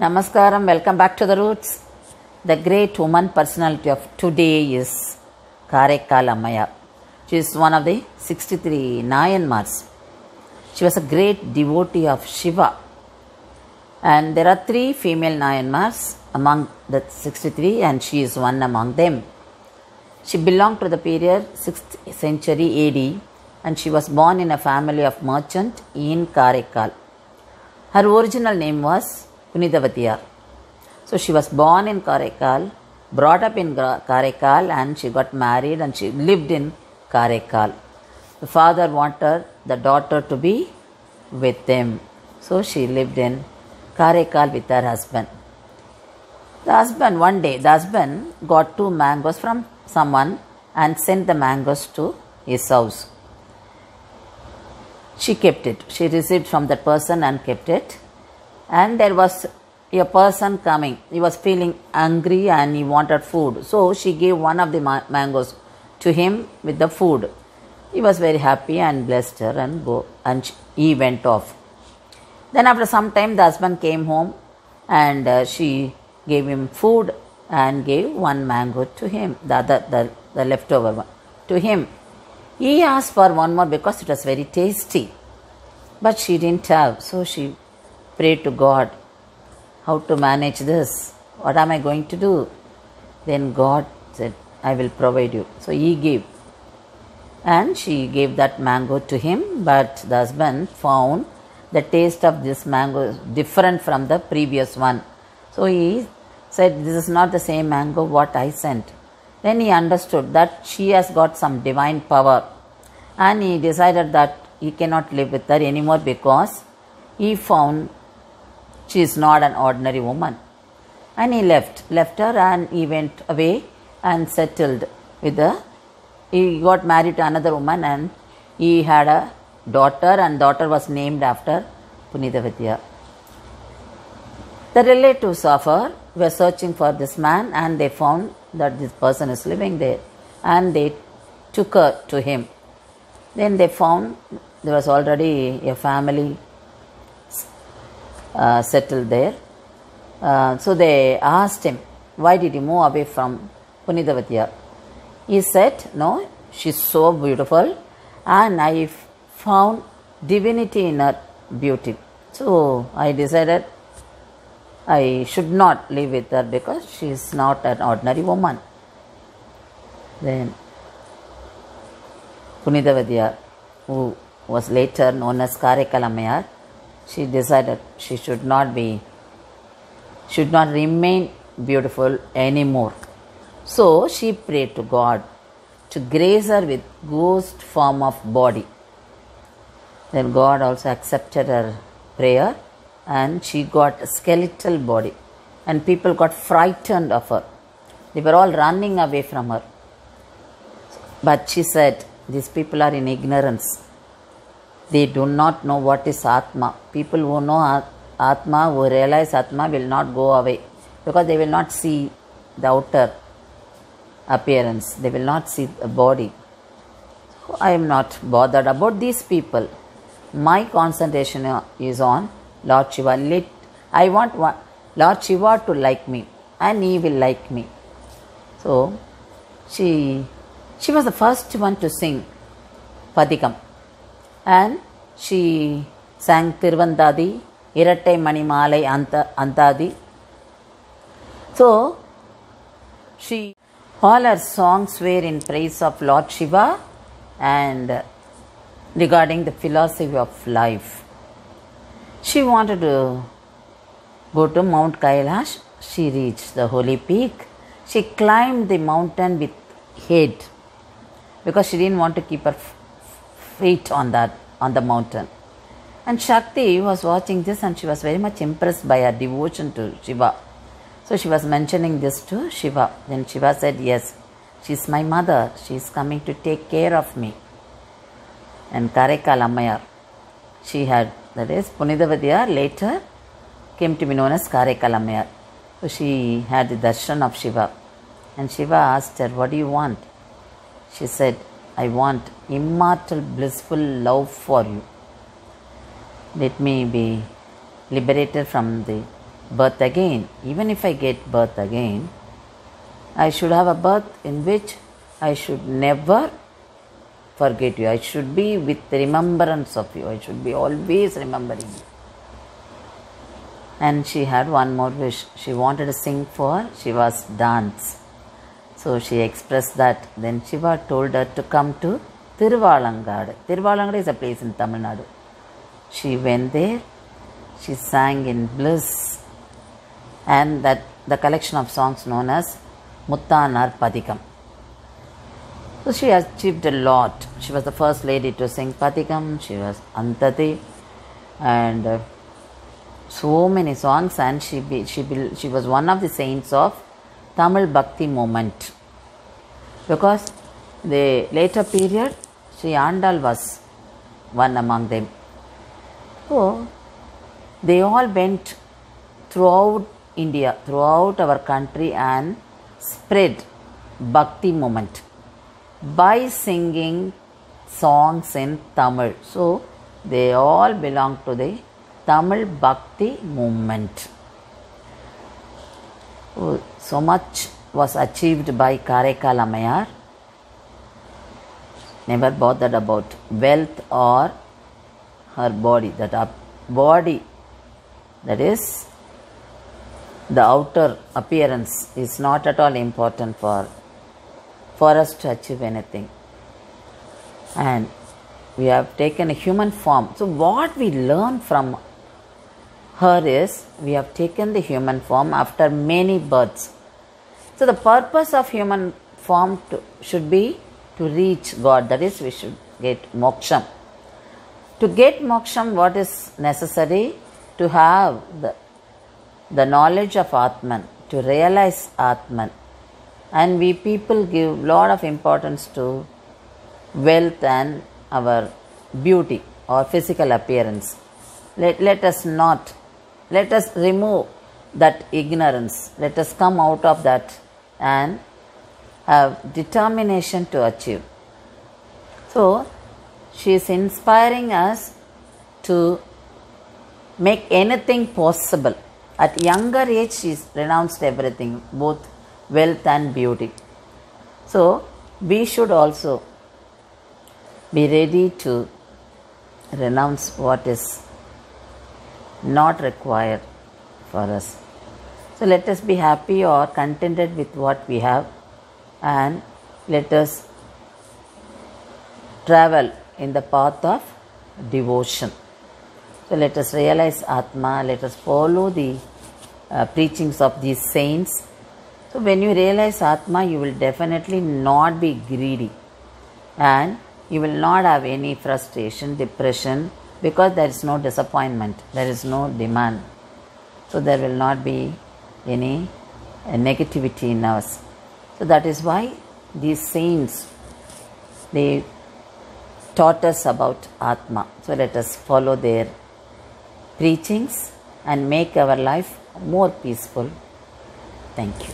Namaskaram, welcome back to the roots. The great woman personality of today is Karaikal Ammayar. She is one of the 63 Nayanmars. She was a great devotee of Shiva. And there are 3 female Nayanmars among the 63 and she is one among them. She belonged to the period 6th century AD and she was born in a family of merchant in Karaikal. Her original name was Punithavatiyar. So she was born in Karaikal, brought up in Karaikal and she got married and she lived in Karaikal. The father wanted the daughter to be with them. So she lived in Karaikal with her husband. One day, the husband got 2 mangoes from someone and sent the mangoes to his house. She kept it. She received from that person and kept it. And there was a person coming. He was feeling hungry and he wanted food. So she gave one of the mangoes to him with the food. He was very happy and blessed her and he went off. Then after some time the husband came home and she gave him food and gave 1 mango to him, the leftover one to him. He asked for one more because it was very tasty. But she didn't have. So she prayed to God, how to manage this? What am I going to do? Then God said, I will provide you. So he gave. And she gave that mango to him. But the husband found the taste of this mango is different from the previous one. So he said, this is not the same mango what I sent. Then he understood that she has got some divine power. And he decided that he cannot live with her anymore because he found she is not an ordinary woman. And he left her and he went away and settled with he got married to another woman and he had a daughter and daughter was named after Punithavatiyar. The relatives of her were searching for this man and they found that this person is living there and they took her to him. Then they found there was already a family settled there. So they asked him, why did you move away from Punithavatiyar? He said, no, she's so beautiful and I found divinity in her beauty. So I decided I should not live with her because she is not an ordinary woman. Then Punithavatiyar, who was later known as Karaikal Ammayar, she decided she should not remain beautiful anymore. So she prayed to God to grace her with ghost form of body. Then God also accepted her prayer and she got a skeletal body and people got frightened of her. They were all running away from her. But she said, these people are in ignorance. They do not know what is Atma. People who know Atma, who realize Atma will not go away because they will not see the outer appearance. They will not see the body. So I am not bothered about these people. My concentration is on Lord Shiva. I want Lord Shiva to like me and he will like me. So she was the first one to sing Padikam. And she sang Tiruvandadi, Irattai Manimaalai Antadi. So, all her songs were in praise of Lord Shiva and regarding the philosophy of life. She wanted to go to Mount Kailash. She reached the holy peak. She climbed the mountain with hate because she didn't want to keep her feet on the mountain. And Shakti was watching this and she was very much impressed by her devotion to Shiva. So she was mentioning this to Shiva. Then Shiva said, yes, she is my mother. She is coming to take care of me. And Karaikal Ammayar, she had, that is Punithavatiyar later came to be known as Karaikal Ammayar. So she had the darshan of Shiva. And Shiva asked her, what do you want? She said, I want immortal blissful love for you. Let me be liberated from the birth again. Even if I get birth again, I should have a birth in which I should never forget you. I should be with remembrance of you. I should be always remembering you. And she had one more wish. She wanted to sing for Shiva's dance. So she expressed that. Then Shiva told her to come to Tiruvalangadu. Tiruvalangadu is a place in Tamil Nadu. She went there. She sang in bliss. And that the collection of songs known as Muttanar Padikam. So she achieved a lot. She was the first lady to sing Padikam. She was Antati. And so many songs, and she was one of the saints of Tamil Bhakti movement, because the later period Sri Andal was one among them. So they all went throughout India, throughout our country, and spread Bhakti movement by singing songs in Tamil. So they all belong to the Tamil Bhakti movement. So much was achieved by Karaikal Ammayar. Never bothered about wealth or her body. That body, that is the outer appearance, is not at all important for us to achieve anything. And we have taken a human form. So what we learn from her is, we have taken the human form after many births. So the purpose of human form should be to reach God. That is, we should get moksham. To get moksham, what is necessary? To have the knowledge of Atman, to realize Atman. And we people give lot of importance to wealth and our beauty or physical appearance. Let us remove that ignorance. Let us come out of that and have determination to achieve. So she is inspiring us to make anything possible. At younger age, she renounced everything, both wealth and beauty. So we should also be ready to renounce what is not required for us. So let us be happy or contented with what we have, and let us travel in the path of devotion. So let us realize Atma, let us follow the preachings of these saints. So when you realize Atma, you will definitely not be greedy, and you will not have any frustration, depression, because there is no disappointment, there is no demand. So there will not be any negativity in us. So that is why these saints, they taught us about Atma. So let us follow their preachings and make our life more peaceful. Thank you.